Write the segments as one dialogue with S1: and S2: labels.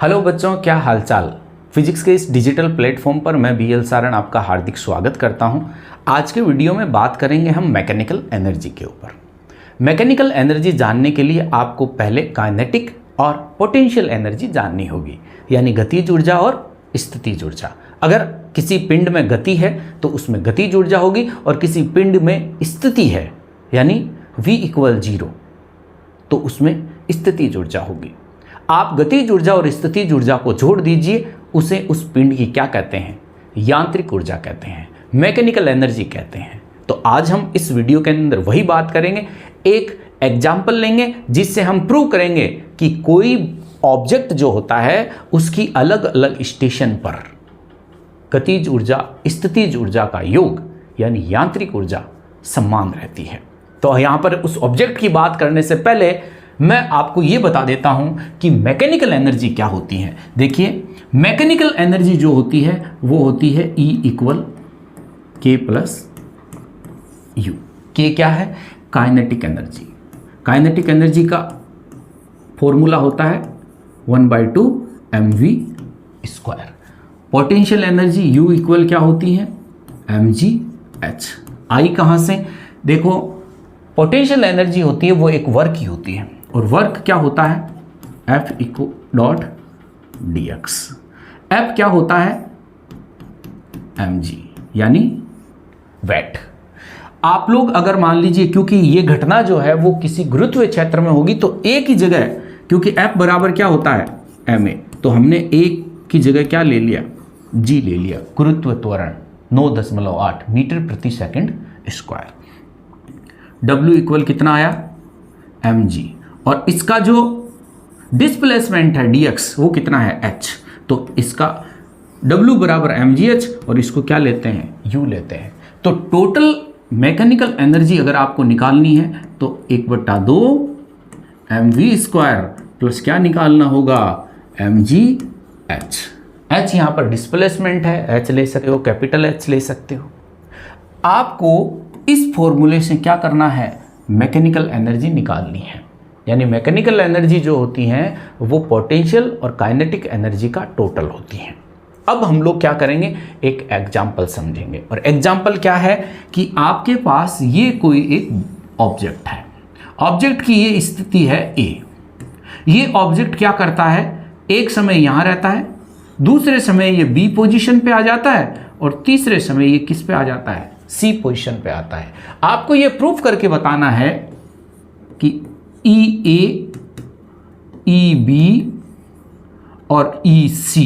S1: Hello बच्चों, क्या हालचाल। फिजिक्स के इस डिजिटल प्लेटफॉर्म पर मैं BL सारण आपका हार्दिक स्वागत करता हूं। आज के वीडियो में बात करेंगे हम मैकेनिकल एनर्जी के ऊपर। मैकेनिकल एनर्जी जानने के लिए आपको पहले काइनेटिक और पोटेंशियल एनर्जी जाननी होगी, यानी गतिज ऊर्जा और स्थितिज ऊर्जा। अगर किसी पिंड में गति है तो उसमें गतिज ऊर्जा होगी, और किसी पिंड में स्थिति है यानी V = 0 तो उसमें स्थितिज ऊर्जा होगी। आप गतिज ऊर्जा और स्थितिज ऊर्जा को जोड़ दीजिए, उसे उस पिंड की क्या कहते हैं? यांत्रिक ऊर्जा कहते हैं, मैकेनिकल एनर्जी कहते हैं। तो आज हम इस वीडियो के अंदर वही बात करेंगे। एक एग्जाम्पल लेंगे जिससे हम प्रूव करेंगे कि कोई ऑब्जेक्ट जो होता है उसकी अलग अलग स्टेशन पर गतिज ऊर्जा स्थितिज ऊर्जा का योग यानी यांत्रिक ऊर्जा समान रहती है। तो यहाँ पर उस ऑब्जेक्ट की बात करने से पहले मैं आपको ये बता देता हूं कि मैकेनिकल एनर्जी क्या होती है। देखिए, मैकेनिकल एनर्जी जो होती है वो होती है E = K + U। K क्या है? Kinetic energy. काइनेटिक एनर्जी का फॉर्मूला होता है 1/2 mv²। पोटेंशियल एनर्जी U = क्या होती है? mgh। आई कहाँ से? देखो, पोटेंशियल एनर्जी होती है वो एक वर्क ही होती है, और वर्क क्या होता है? F=dx। F क्या होता है? mg यानी वेट। आप लोग अगर मान लीजिए, क्योंकि ये घटना जो है वो किसी गुरुत्वीय क्षेत्र में होगी, तो एक ही जगह, क्योंकि F बराबर क्या होता है? ma, तो हमने एक की जगह क्या ले लिया? g ले लिया। गुरुत्व त्वरण 9.8 मीटर/सेकंड²। W = कितना आया? mg। और इसका जो डिस्प्लेसमेंट है dx वो कितना है? h। तो इसका W = mgh, और इसको क्या लेते हैं? u लेते हैं। तो टोटल मैकेनिकल एनर्जी अगर आपको निकालनी है तो 1/2 mv² प्लस क्या निकालना होगा? mgh। h यहाँ पर डिस्प्लेसमेंट है, h ले सकते हो, कैपिटल H ले सकते हो। आपको इस फॉर्मूले से क्या करना है? मैकेनिकल एनर्जी निकालनी है। यानी मैकेनिकल एनर्जी जो होती हैं वो पोटेंशियल और काइनेटिक एनर्जी का टोटल होती हैं। अब हम लोग क्या करेंगे? एक एग्जाम्पल समझेंगे। और एग्जाम्पल क्या है कि आपके पास ये कोई एक ऑब्जेक्ट है। ऑब्जेक्ट की ये स्थिति है A। ये ऑब्जेक्ट क्या करता है? एक समय यहाँ रहता है, दूसरे समय ये B पोजीशन पे आ जाता है, और तीसरे समय ये किस पे आ जाता है? C पोजीशन पे आता है। आपको ये प्रूफ करके बताना है कि EA, EB और EC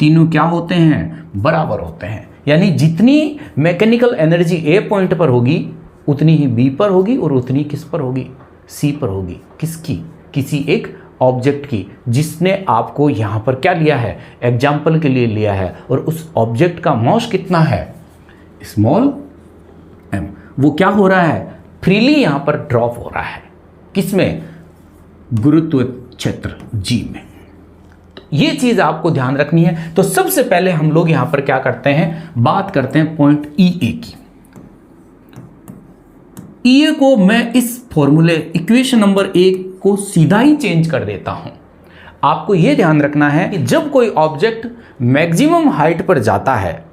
S1: तीनों क्या होते हैं? बराबर होते हैं। यानी जितनी मैकेनिकल एनर्जी A पॉइंट पर होगी उतनी ही B पर होगी, और उतनी किस पर होगी? C पर होगी। किसकी? किसी एक ऑब्जेक्ट की, जिसने आपको यहाँ पर क्या लिया है? एग्जाम्पल के लिए लिया है। और उस ऑब्जेक्ट का मास कितना है? Small m। वो क्या हो रहा है? फ्रीली यहाँ पर ड्रॉप हो रहा है। किसमें? गुरुत्व क्षेत्र G में। तो ये चीज आपको ध्यान रखनी है। तो सबसे पहले हम लोग यहाँ पर क्या करते हैं? बात करते हैं पॉइंट EA की। EA को मैं इस फॉर्मूले इक्वेशन नंबर 1 को सीधा ही चेंज कर देता हूं। आपको यह ध्यान रखना है कि जब कोई ऑब्जेक्ट मैक्सिमम हाइट पर जाता है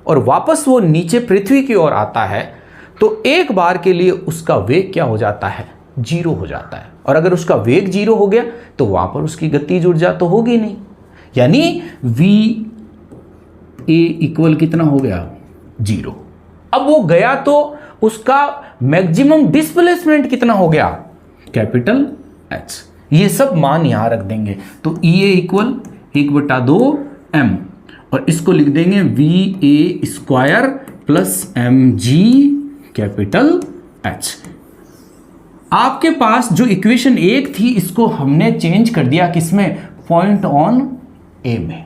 S1: और वापस वो नीचे पृथ्वी की ओर आता है, तो एक बार के लिए उसका वेग क्या हो जाता है? 0 हो जाता है। और अगर उसका वेग 0 हो गया तो वहां पर उसकी गतिज ऊर्जा तो होगी नहीं। यानी VA = कितना हो गया? 0। अब वो गया तो उसका मैक्सिमम डिस्प्लेसमेंट कितना हो गया? Capital H। ये सब मान यहां रख देंगे। तो EA = 1/2 m, और इसको लिख देंगे VA² + mgH। आपके पास जो इक्वेशन 1 थी इसको हमने चेंज कर दिया किसमें? पॉइंट ऑन A में।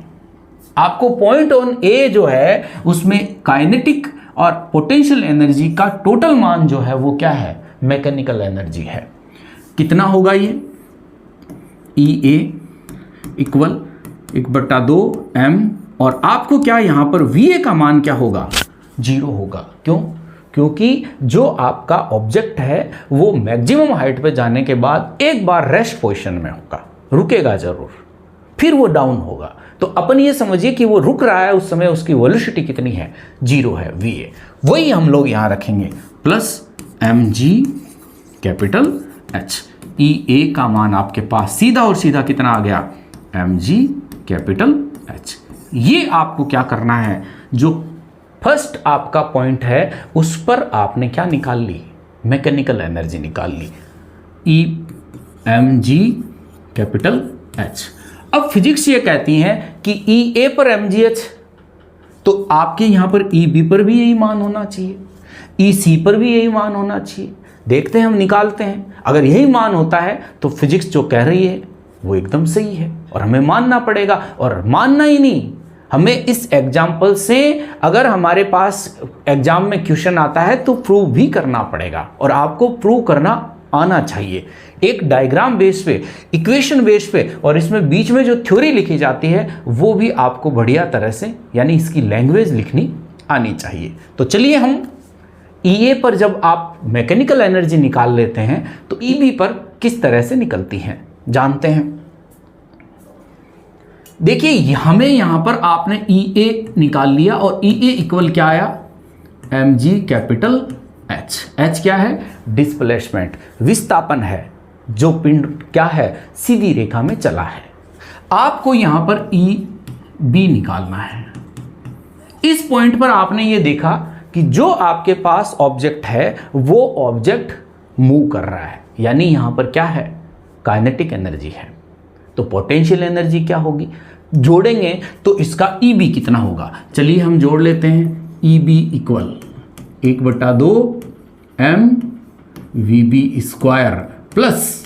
S1: आपको पॉइंट ऑन A जो है उसमें काइनेटिक और पोटेंशियल एनर्जी का टोटल मान जो है वो क्या है? मैकेनिकल एनर्जी है। कितना होगा ये? EA = 1/2 m, और आपको क्या यहां पर VA का मान क्या होगा? 0 होगा। क्यों? क्योंकि जो आपका ऑब्जेक्ट है वो मैक्सिमम हाइट पे जाने के बाद एक बार रेस्ट पोजीशन में होगा, रुकेगा जरूर, फिर वो डाउन होगा। तो अपन ये समझिए कि वो रुक रहा है, उस समय उसकी वेलोसिटी कितनी है, 0 है, va। वही हम लोग यहाँ रखेंगे plus mg capital H। EA का मान आपके पास सीधा और सीधा कितना आ गया, mg कैपिटल H। ये आपको क्या करना है, जो फर्स्ट आपका पॉइंट है उस पर आपने क्या निकाल ली, मैकेनिकल एनर्जी निकाल ली, E mg कैपिटल H। अब फिजिक्स ये कहती है कि EA पर mgh, तो आपके यहां पर EB पर भी यही मान होना चाहिए, EC पर भी यही मान होना चाहिए। देखते हैं, हम निकालते हैं। अगर यही मान होता है तो फिजिक्स जो कह रही है वो एकदम सही है और हमें मानना पड़ेगा। और मानना ही नहीं, हमें इस एग्जाम्पल से अगर हमारे पास एग्जाम में क्वेश्चन आता है तो प्रूव भी करना पड़ेगा, और आपको प्रूव करना आना चाहिए एक डायग्राम बेस पे, इक्वेशन बेस पे, और इसमें बीच में जो थ्योरी लिखी जाती है वो भी आपको बढ़िया तरह से, यानी इसकी लैंग्वेज लिखनी आनी चाहिए। तो चलिए हम EA पर जब आप मैकेनिकल एनर्जी निकाल लेते हैं तो EB पर किस तरह से निकलती हैं जानते हैं। देखिए हमें यहां पर आपने EA निकाल लिया और EA इक्वल क्या आया, mg कैपिटल H। H क्या है, डिस्प्लेसमेंट, विस्थापन है, जो पिंड क्या है, सीधी रेखा में चला है। आपको यहां पर EB निकालना है। इस पॉइंट पर आपने ये देखा कि जो आपके पास ऑब्जेक्ट है वो ऑब्जेक्ट मूव कर रहा है, यानी यहां पर क्या है, काइनेटिक एनर्जी है। तो पोटेंशियल एनर्जी क्या होगी, जोड़ेंगे तो इसका EB कितना होगा, चलिए हम जोड़ लेते हैं। EB equal 1/2 mvb square plus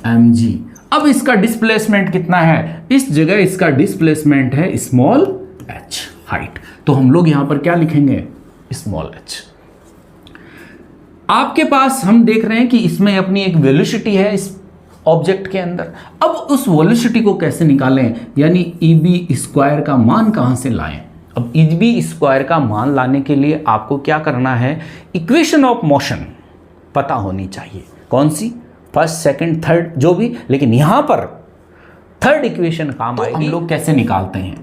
S1: mg। अब इसका डिस्प्लेसमेंट कितना है, इस जगह इसका डिस्प्लेसमेंट है स्मॉल h, हाइट। तो हम लोग यहां पर क्या लिखेंगे, स्मॉल h। आपके पास हम देख रहे हैं कि इसमें अपनी एक वेलोसिटी है इस ऑब्जेक्ट के अंदर। अब उस वेलोसिटी को कैसे निकालें, यानी EB स्क्वायर का मान कहां से लाएं। अब EB स्क्वायर का मान लाने के लिए आपको क्या करना है, इक्वेशन ऑफ मोशन पता होनी चाहिए। कौन सी, फर्स्ट सेकंड थर्ड जो भी, लेकिन यहां पर थर्ड इक्वेशन काम आएगी। हम लोग कैसे निकालते हैं,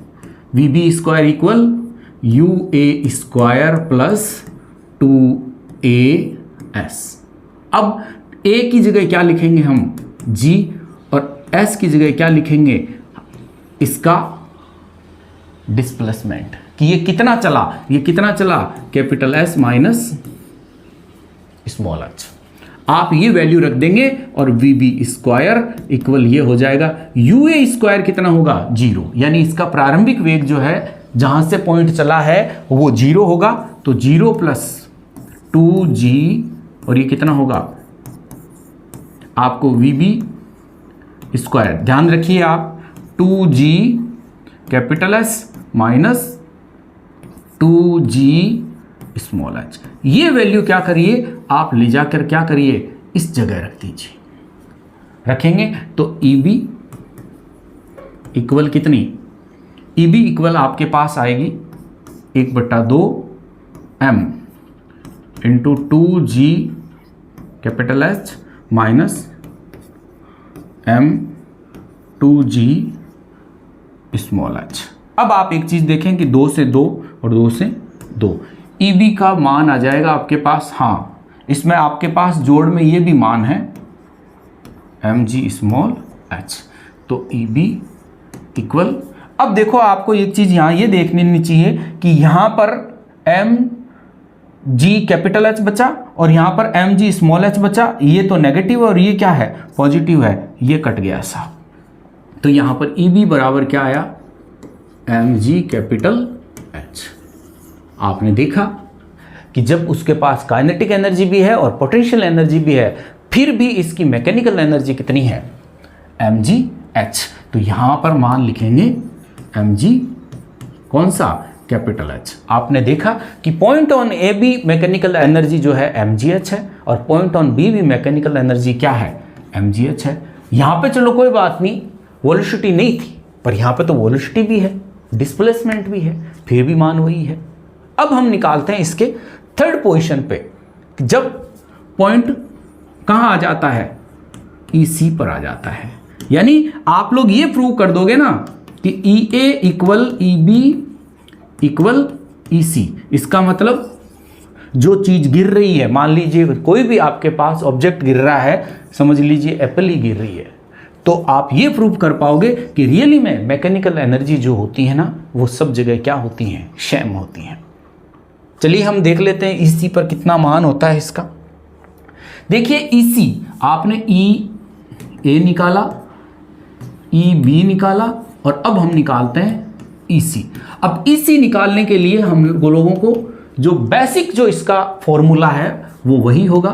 S1: VB square equal UA square plus 2AS। अब A की जगह क्या लिखेंगे हम, G, और S की जगह क्या लिखेंगे, इसका डिस्प्लेसमेंट, कि ये कितना चला, ये कितना चला, capital S minus small h। आप ये वैल्यू रख देंगे और VB स्क्वायर इक्वल ये हो जाएगा, UA स्क्वायर कितना होगा, 0, यानी इसका प्रारंभिक वेग जो है जहां से पॉइंट चला है वो 0 होगा। तो 0 प्लस 2g, और ये कितना होगा आपको VB स्क्वायर, ध्यान रखिए आप, 2g capital S minus 2g small h। ये वैल्यू क्या करिए आप ले जाकर क्या करिए, इस जगह रख दीजिए। रखेंगे तो EB इक्वल कितनी, EB इक्वल आपके पास आएगी 1/2 m into 2g capital H minus m 2g small h। अब आप एक चीज देखें कि 2 से 2 और 2 से 2, EB का मान आ जाएगा आपके पास, हाँ इसमें आपके पास जोड़ में ये भी मान है mg स्मॉल h। तो EB इक्वल, अब देखो आपको एक चीज यहां ये देखनी चाहिए कि यहां पर mg कैपिटल H बचा और यहां पर mg स्मॉल h बचा। ये तो नेगेटिव और ये क्या है, पॉजिटिव है, ये कट गया साहब। तो यहां पर EB बराबर क्या आया, mg कैपिटल H। आपने देखा कि जब उसके पास काइनेटिक एनर्जी भी है और पोटेंशियल एनर्जी भी है, फिर भी इसकी मैकेनिकल एनर्जी कितनी है, mg h। तो यहां पर मान लिखेंगे mg कौन सा, कैपिटल H। आपने देखा कि point on A B mechanical energy जो है mgh है और पॉइंट ऑन बी भी मैकेनिकल एनर्जी क्या है, mgh है। यहां पे चलो कोई बात नहीं, वेलोसिटी नहीं थी, पर यहां पे तो वेलोसिटी भी है, डिस्प्लेसमेंट भी है, फिर भी मान वही है। अब हम निकालते हैं इसके थर्ड पोजीशन पे, जब पॉइंट कहां आ जाता है, EC पर आ जाता है, यानी आप लोग ये प्रूव कर दोगे ना कि EA equal EB equal EC, इसका मतलब जो चीज गिर रही है, मान लीजिए कोई भी आपके पास ऑब्जेक्ट गिर रहा है, समझ लीजिए एप्पल ही गिर रही है, तो आप ये प्रूव कर पाओगे कि रियली में मैकेनिकल एनर्जी जो होती है ना वो सब जगह क्या होती हैं, सेम होती हैं। चलिए हम देख लेते हैं EC पर कितना मान होता है इसका। देखिए EC आपने EA निकाला, EB निकाला और अब हम निकालते हैं EC। अब EC निकालने के लिए हम लोगों को जो बेसिक जो इसका फॉर्मूला है वो वही होगा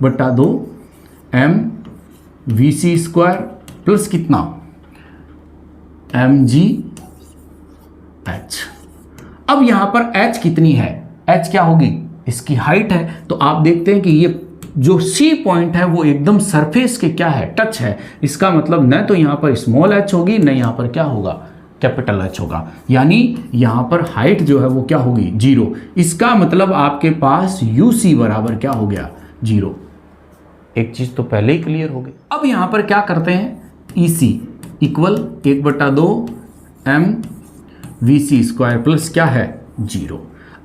S1: बटा 2 mVc स्क्वायर प्लस कितना mgh। अब यहां पर h कितनी है, h क्या होगी, इसकी हाइट है। तो आप देखते हैं कि ये जो C पॉइंट है वो एकदम सरफेस के क्या है, टच है। इसका मतलब न तो यहां पर स्मॉल h होगी, न यहां पर क्या होगा, कैपिटल H होगा। यानी यहां पर हाइट जो है वो क्या होगी, 0। इसका मतलब आपके पास UC बराबर क्या हो गया, 0। एक चीज तो पहले ही क्लियर हो गई। अब यहां पर क्या करते हैं, EC equal 1/2 mVc square plus क्या है, 0।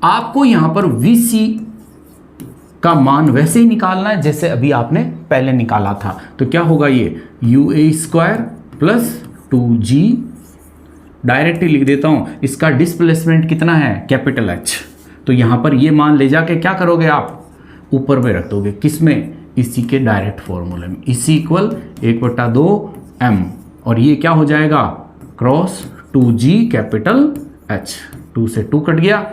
S1: आपको यहां पर VC का मान वैसे ही निकालना है जैसे अभी आपने पहले निकाला था। तो क्या होगा, ये UA square plus 2G, directly लिख देता हूं, इसका डिस्प्लेसमेंट कितना है, कैपिटल H। तो यहां पर ये मान ले जाके क्या करोगे, आप ऊपर में रख दोगे, किसमें, इसी के डायरेक्ट फॉर्मूले में। इसी इक्वल 1/2 m और ये क्या हो जाएगा, क्रॉस 2G कैपिटल H, 2 से 2 कट गया।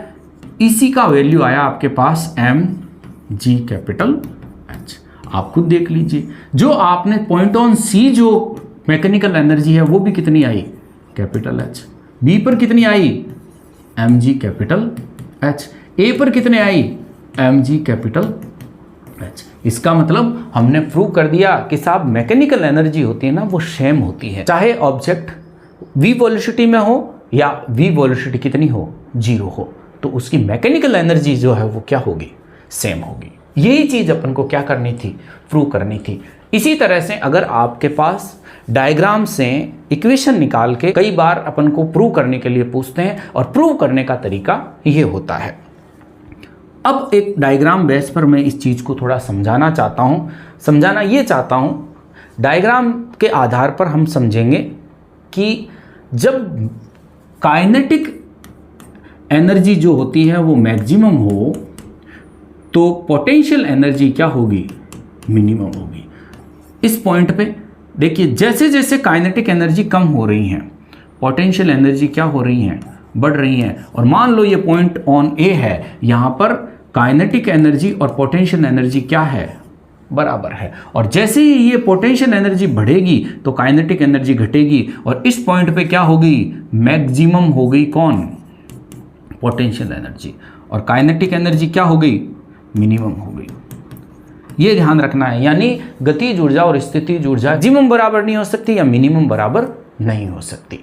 S1: इसी का वैल्यू आया आपके पास mg कैपिटल H। आप खुद देख लीजिए, जो आपने पॉइंट ऑन C जो मैकेनिकल एनर्जी है वो भी कितनी आई, कैपिटल H। B पर कितनी आई, mg कैपिटल H। A पर कितने आई, mg कैपिटल H। इसका मतलब हमने प्रूव कर दिया कि साहब मैकेनिकल एनर्जी होती है ना वो सेम होती है, चाहे ऑब्जेक्ट V वेलोसिटी में हो या V वेलोसिटी कितनी हो, 0 हो, तो उसकी मैकेनिकल एनर्जी जो है वो क्या होगी, सेम होगी। यही चीज अपन को क्या करनी थी, प्रूव करनी थी। इसी तरह से अगर आपके पास डायग्राम से इक्वेशन निकाल के कई बार अपन को प्रूव करने के लिए पूछते हैं और प्रूव करने का तरीका ये होता है। अब एक डायग्राम बेस पर मैं इस चीज को थोड़ा समझाना ये चाहता हूं, डायग्राम के आधार पर हम समझेंगे कि जब काइनेटिक एनर्जी जो होती है वो मैक्सिमम हो तो पोटेंशियल एनर्जी क्या होगी, मिनिमम होगी। इस पॉइंट पे देखिए, जैसे जैसे काइनेटिक एनर्जी कम हो रही है, पोटेंशियल एनर्जी क्या हो रही है, बढ़ रही है। और मान लो ये पॉइंट ऑन ए है, यहाँ पर काइनेटिक एनर्जी और पोटेंशियल एनर्जी क्या है, बराबर है। और जैसे ही ये पोटेंशियल एनर्जी बढ़ेगी तो काइनेटिक एनर्जी घटेगी और इस पॉइंट पे क्या होगी, मैक्सिमम हो गई कौन, पोटेंशियल एनर्जी, और काइनेटिक एनर्जी क्या हो गई, मिनिमम हो गई। ये ध्यान रखना है। यानी गतिज ऊर्जा और स्थितिज ऊर्जा मैक्सिमम बराबर नहीं हो सकती या मिनिमम बराबर नहीं हो सकती,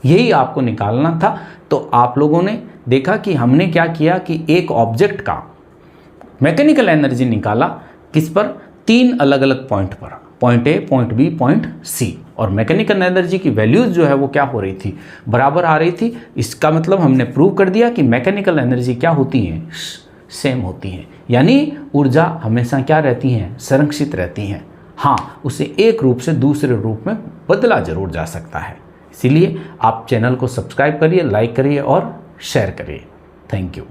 S1: यही आपको निकालना था। तो आप लोगों ने देखा कि हमने क्या किया कि एक ऑब्जेक्ट का मैकेनिकल एनर्जी निकाला, किस पर, 3 अलग अलग पॉइंट पर, point A, point B, point C, और मैकेनिकल एनर्जी की वैल्यूज जो है वो क्या हो रही थी, बराबर आ रही थी। इसका मतलब हमने प्रूव कर दिया कि मैकेनिकल एनर्जी क्या होती है, सेम होती है। यानी ऊर्जा हमेशा क्या रहती है, संरक्षित रहती है। हाँ, उसे एक रूप से दूसरे रूप में बदला जरूर जा सकता है। इसीलिए आप चैनल को सब्सक्राइब करिए, लाइक करिए और शेयर करिए। Thank you.